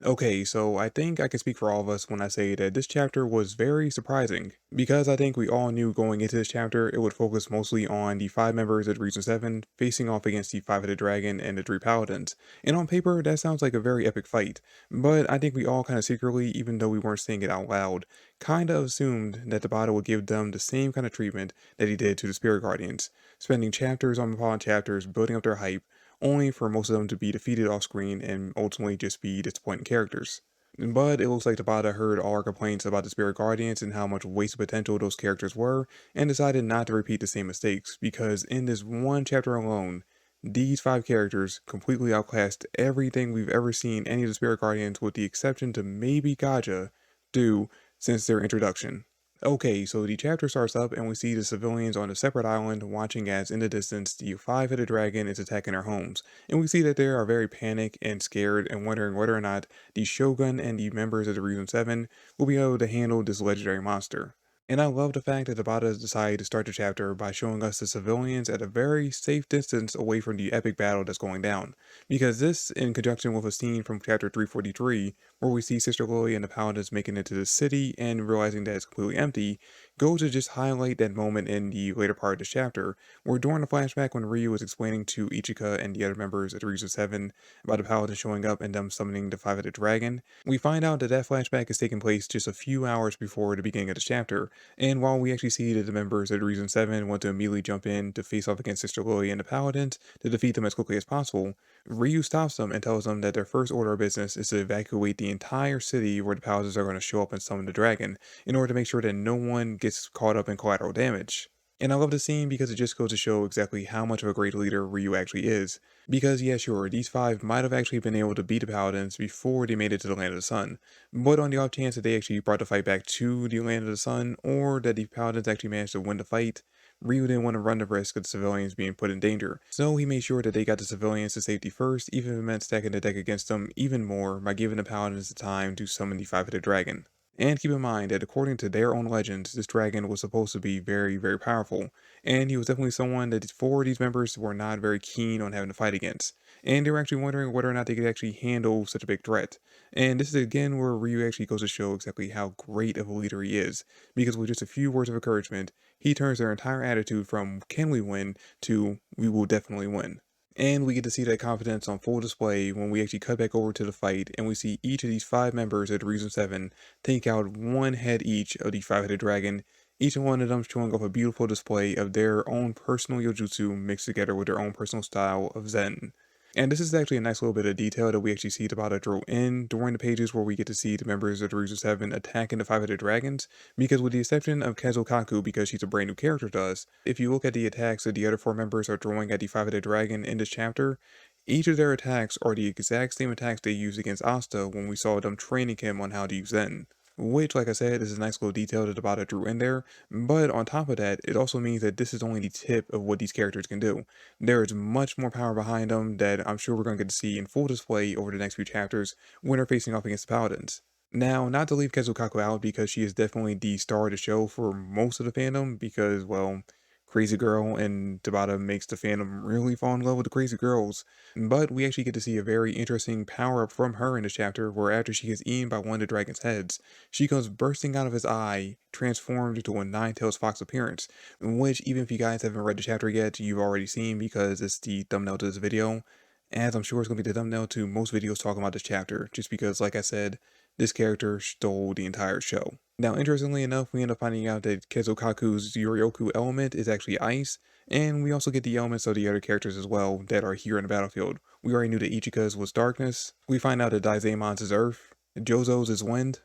Okay, so I think I can speak for all of us when I say that this chapter was very surprising, because I think we all knew going into this chapter it would focus mostly on the five members of Ryuzen Seven facing off against the five-headed dragon and the three paladins. And on paper, that sounds like a very epic fight, but I think we all kind of secretly, even though we weren't saying it out loud, kind of assumed that Tabata would give them the same kind of treatment that he did to the Spirit Guardians, spending chapters upon chapters building up their hype only for most of them to be defeated off screen and ultimately just be disappointing characters. But it looks like Tabata heard all our complaints about the Spirit Guardians and how much wasted potential those characters were, and decided not to repeat the same mistakes, because in this one chapter alone, these five characters completely outclassed everything we've ever seen any of the Spirit Guardians, with the exception to maybe Gaja, do since their introduction. Okay, so the chapter starts up and we see the civilians on a separate island watching as in the distance the five-headed dragon is attacking their homes. And we see that they are very panicked and scared and wondering whether or not the Shogun and the members of the Ryuzen Seven will be able to handle this legendary monster. And I love the fact that Tabata has decided to start the chapter by showing us the civilians at a very safe distance away from the epic battle that's going down. Because this, in conjunction with a scene from chapter 343, where we see Sister Lily and the Paladins making it to the city and realizing that it's completely empty, go to just highlight that moment in the later part of the chapter, where during the flashback when Ryu was explaining to Ichika and the other members of the Ryuzen 7 about the Paladins showing up and them summoning the five-headed dragon, we find out that that flashback is taking place just a few hours before the beginning of the chapter, and while we actually see that the members of the Ryuzen 7 want to immediately jump in to face off against Sister Lily and the Paladins to defeat them as quickly as possible, Ryu stops them and tells them that their first order of business is to evacuate the entire city where the Paladins are going to show up and summon the dragon, in order to make sure that no one gets caught up in collateral damage. And I love the scene because it just goes to show exactly how much of a great leader Ryu actually is. Because yeah, sure, these five might have actually been able to beat the Paladins before they made it to the Land of the Sun. But on the off chance that they actually brought the fight back to the Land of the Sun, or that the Paladins actually managed to win the fight, Ryu didn't want to run the risk of the civilians being put in danger. So he made sure that they got the civilians to safety first, even if it meant stacking the deck against them even more by giving the Paladins the time to summon the five-headed dragon. And keep in mind that according to their own legends, this dragon was supposed to be very, very powerful, and he was definitely someone that four of these members were not very keen on having to fight against. And they were actually wondering whether or not they could actually handle such a big threat. And this is again where Ryu actually goes to show exactly how great of a leader he is, because with just a few words of encouragement, he turns their entire attitude from "can we win" to "we will definitely win." And we get to see that confidence on full display when we actually cut back over to the fight and we see each of these five members of the Ryuzen 7 take out one head each of the five-headed dragon, each one of them showing off a beautiful display of their own personal Yojutsu mixed together with their own personal style of Zen. And this is actually a nice little bit of detail that we actually see Tabata draw in during the pages where we get to see the members of the Ryuzen 7 attacking the five-headed dragons, because with the exception of Kazukaku, because she's a brand new character to us, if you look at the attacks that the other four members are drawing at the five-headed dragon in this chapter, each of their attacks are the exact same attacks they used against Asta when we saw them training him on how to use Zen. Which, like I said, is a nice little detail that Tabata drew in there, but on top of that, it also means that this is only the tip of what these characters can do. There is much more power behind them that I'm sure we're going to get to see in full display over the next few chapters when they're facing off against the Paladins. Now, not to leave Kazukaku out because she is definitely the star of the show for most of the fandom because, well, Crazy Girl and Tabata makes the fandom really fall in love with the crazy girls. But we actually get to see a very interesting power up from her in this chapter where after she gets eaten by one of the dragon's heads, she comes bursting out of his eye, transformed into a nine-tails fox appearance, which even if you guys haven't read the chapter yet, you've already seen because it's the thumbnail to this video, as I'm sure it's going to be the thumbnail to most videos talking about this chapter, just because, like I said, this character stole the entire show. Now, interestingly enough, we end up finding out that Kezokaku's Yoryoku element is actually ice, and we also get the elements of the other characters as well that are here in the battlefield. We already knew that Ichika's was darkness, we find out that Daizaemon's is earth, Jozo's is wind,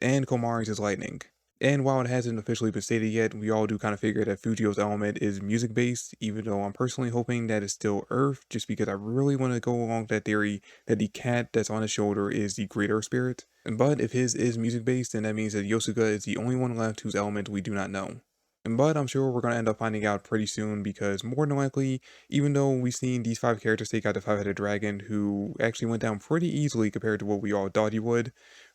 and Komari's is lightning. And while it hasn't officially been stated yet, we all do kind of figure that Fujio's element is music based, even though I'm personally hoping that it's still Earth, just because I really want to go along with that theory that the cat that's on his shoulder is the great Earth spirit. But if his is music based, then that means that Yosuga is the only one left whose element we do not know. But I'm sure we're going to end up finding out pretty soon because more than likely, even though we've seen these 5 characters take out the five-headed dragon who actually went down pretty easily compared to what we all thought he would,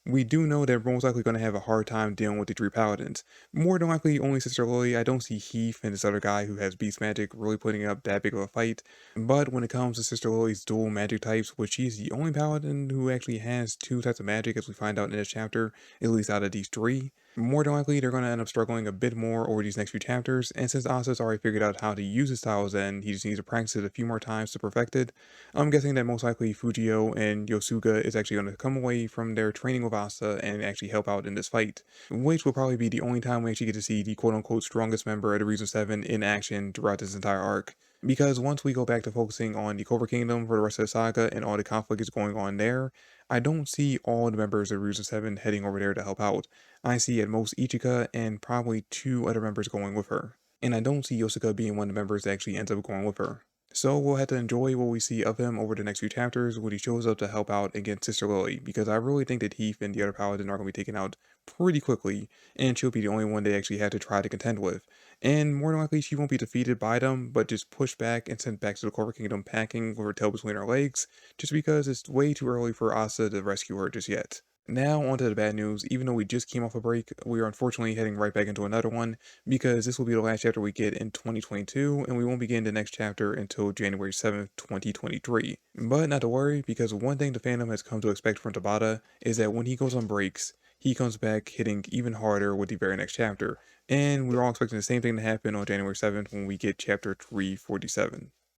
we do know they're most likely going to have a hard time dealing with the 3 paladins. More than likely only Sister Lily. I don't see Heath and this other guy who has beast magic really putting up that big of a fight. But when it comes to Sister Lily's dual magic types, which she's the only paladin who actually has 2 types of magic as we find out in this chapter, at least out of these 3, more than likely they're going to end up struggling a bit more over these next few chapters, and since Asta's already figured out how to use his styles and he just needs to practice it a few more times to perfect it, I'm guessing that most likely Fujio and Yosuga is actually going to come away from their training with Asta and actually help out in this fight, which will probably be the only time we actually get to see the quote-unquote strongest member of the Ryuzen Seven in action throughout this entire arc. Because once we go back to focusing on the Clover Kingdom for the rest of the saga and all the conflict is going on there, I don't see all the members of Ryuzen Seven heading over there to help out. I see at most Ichika and probably 2 other members going with her. And I don't see Yosuka being one of the members that actually ends up going with her. So we'll have to enjoy what we see of him over the next few chapters when he shows up to help out against Sister Lily, because I really think that Heath and the other paladin are going to be taken out pretty quickly, and she'll be the only one they actually have to try to contend with. And more than likely she won't be defeated by them, but just pushed back and sent back to the Clover Kingdom packing with her tail between her legs, just because it's way too early for Asta to rescue her just yet. Now, onto the bad news. Even though we just came off a break, we are unfortunately heading right back into another one because this will be the last chapter we get in 2022, and we won't begin the next chapter until January 7th, 2023. But not to worry, because one thing the fandom has come to expect from Tabata is that when he goes on breaks, he comes back hitting even harder with the very next chapter. And we're all expecting the same thing to happen on January 7th when we get chapter 347.